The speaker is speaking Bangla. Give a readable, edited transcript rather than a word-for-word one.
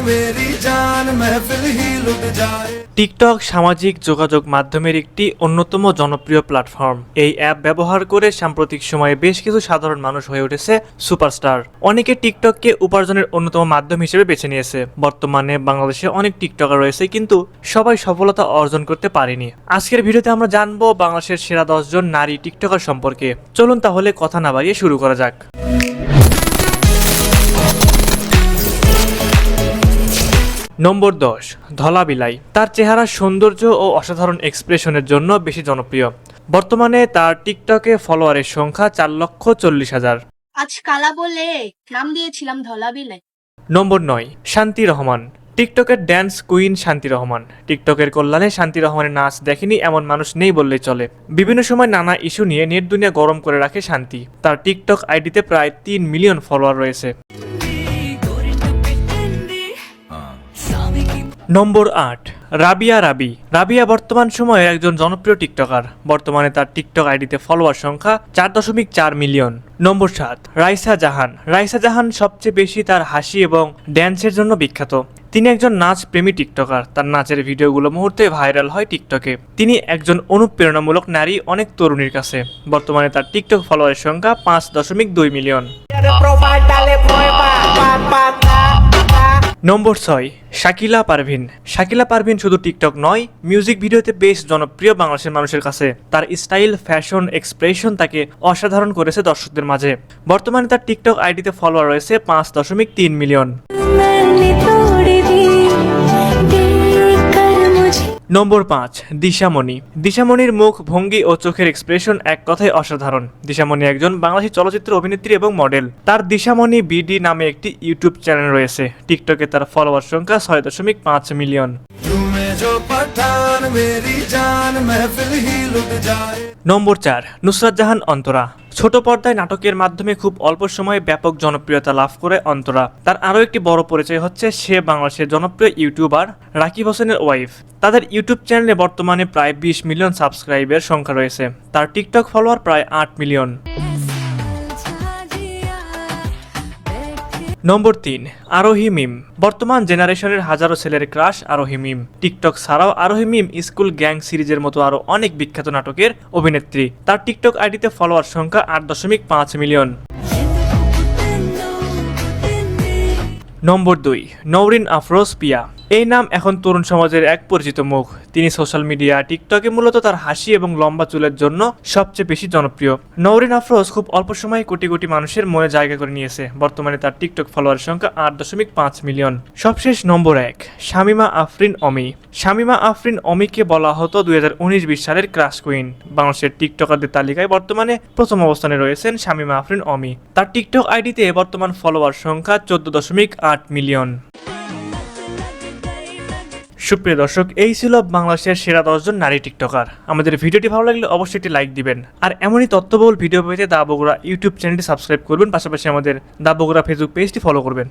मेरी जान महफिल ही लुट जाए। টিকটক সামাজিক যোগাযোগ মাধ্যমের একটি অন্যতম জনপ্রিয় প্ল্যাটফর্ম। এই অ্যাপ ব্যবহার করে সাম্প্রতিক সময়ে বেশ কিছু সাধারণ মানুষ হয়ে উঠেছে সুপারস্টার। অনেকে টিকটককে উপার্জনের অন্যতম মাধ্যম হিসেবে বেছে নিয়েছে। বর্তমানে বাংলাদেশে অনেক টিকটকার রয়েছে, কিন্তু সবাই সফলতা অর্জন করতে পারেনি। আজকের ভিডিওতে আমরা জানবো বাংলাদেশের সেরা 10 জন নারী টিকটকার সম্পর্কে। চলুন তাহলে কথা না বাড়িয়ে শুরু করা যাক। নম্বর 10, ধলা বিলাই। তার চেহারার সৌন্দর্য ও অসাধারণ এক্সপ্রেশনের জন্য বেশি জনপ্রিয়। বর্তমানে তার টিকটকে ফলোয়ারের সংখ্যা 4,40,000। আজ কালা বলে নাম দিয়েছিলাম ধলা বিলাই। নম্বর 9, শান্তি রহমান। টিকটকের ড্যান্স কুইন শান্তি রহমান। টিকটকের কল্যাণে শান্তি রহমানের নাচ দেখেনি এমন মানুষ নেই বললেই চলে। বিভিন্ন সময় নানা ইস্যু নিয়ে নেট দুনিয়া গরম করে রাখে শান্তি। তার টিকটক আইডিতে প্রায় 3 মিলিয়ন ফলোয়ার রয়েছে। নম্বর 8, রাবিয়া রাবি। রাবিয়া বর্তমান সময়ে একজন জনপ্রিয় টিকটকার। বর্তমানে তার টিকটক আইডিতে ফলোয়ার সংখ্যা 4.4 মিলিয়ন। নম্বর 7, রাইসা জাহান। রাইসা জাহান সবচেয়ে বেশি তার হাসি এবং ড্যান্সের জন্য বিখ্যাত। তিনি একজন নাচ প্রেমী টিকটকার। তার নাচের ভিডিওগুলো মুহূর্তে ভাইরাল হয় টিকটকে। তিনি একজন অনুপ্রেরণামূলক নারী অনেক তরুণীর কাছে। বর্তমানে তার টিকটক ফলোয়ারের সংখ্যা 5.2 মিলিয়ন। নম্বর 6, শাকিলা পারভিন। শাকিলা পারভিন শুধু টিকটক নয়, মিউজিক ভিডিওতে বেশ জনপ্রিয় বাংলাদেশের মানুষের কাছে। তার স্টাইল, ফ্যাশন, এক্সপ্রেশন তাকে অসাধারণ করেছে দর্শকদের মাঝে। বর্তমানে তার টিকটক আইডিতে ফলোয়ার রয়েছে 5.3 মিলিয়ন। নম্বর 5, দিশামণি। দিশামণির মুখ ভঙ্গি ও চোখের এক্সপ্রেশন এক কথায় অসাধারণ। দিশামণি একজন বাংলাদেশী চলচ্চিত্র অভিনেত্রী এবং মডেল। তার দিশামণি বিডি নামে একটি ইউটিউব চ্যানেল রয়েছে। টিকটকে তার ফলোয়ার সংখ্যা 6.5 মিলিয়ন। নম্বর 4, নুসরাত জাহান অন্তরা। ছোট পর্দায় নাটকের মাধ্যমে খুব অল্প সময়ে ব্যাপক জনপ্রিয়তা লাভ করে অন্তরা। তার আরও একটি বড় পরিচয় হচ্ছে সে বাংলাদেশের জনপ্রিয় ইউটিউবার রাকিব হোসেনের ওয়াইফ। তাদের ইউটিউব চ্যানেলে বর্তমানে প্রায় 20 মিলিয়ন সাবস্ক্রাইবের সংখ্যা রয়েছে। তার টিকটক ফলোয়ার প্রায় 8 মিলিয়ন। নম্বর 3, আরোহী মিম। বর্তমান জেনারেশনের হাজারো ছেলের ক্রাশ আরোহী মিম। টিকটক ছাড়াও আরোহী মিম স্কুল গ্যাং সিরিজের মতো আরো অনেক বিখ্যাত নাটকের অভিনেত্রী। তার টিকটক আইডিতে ফলোয়ার সংখ্যা 8.5 মিলিয়ন। নম্বর 2, নওরিন আফরোজ পিয়া। এই নাম এখন তরুণ সমাজের এক পরিচিত মুখ। তিনি সোশ্যাল মিডিয়া, টিকটকে মূলত তার হাসি এবং লম্বা চুলের জন্য সবচেয়ে বেশি জনপ্রিয়। নওরিন আফরোজ খুব অল্প সময়ে কোটি কোটি মানুষের মনে জায়গা করে নিয়েছে। বর্তমানে তার টিকটক ফলোয়ারের সংখ্যা 8.5 মিলিয়ন। সবশেষ নম্বর 1, শামিমা আফরিন অমি। শামিমা আফরিন অমিকে বলা হতো 2019-20 সালের ক্রাশ কুইন। বাংলাদেশের টিকটকারদের তালিকায় বর্তমানে প্রথম অবস্থানে রয়েছেন শামিমা আফরিন অমি। তার টিকটক আইডিতে বর্তমান ফলোয়ার সংখ্যা 14.8 মিলিয়ন। সুপ্রিয় দর্শক, এই ছিল বাংলাদেশের সেরা 10 জন নারী টিকটকার। আমাদের ভিডিওটি ভালো লাগলে অবশ্যই একটি লাইক দিবেন। আর এমনই তথ্যবহুল ভিডিও পেতে দা বগুড়া ইউটিউব চ্যানেলটি সাবস্ক্রাইব করবেন। পাশাপাশি আমাদের দা বগুড়া ফেসবুক পেজটি ফলো করবেন।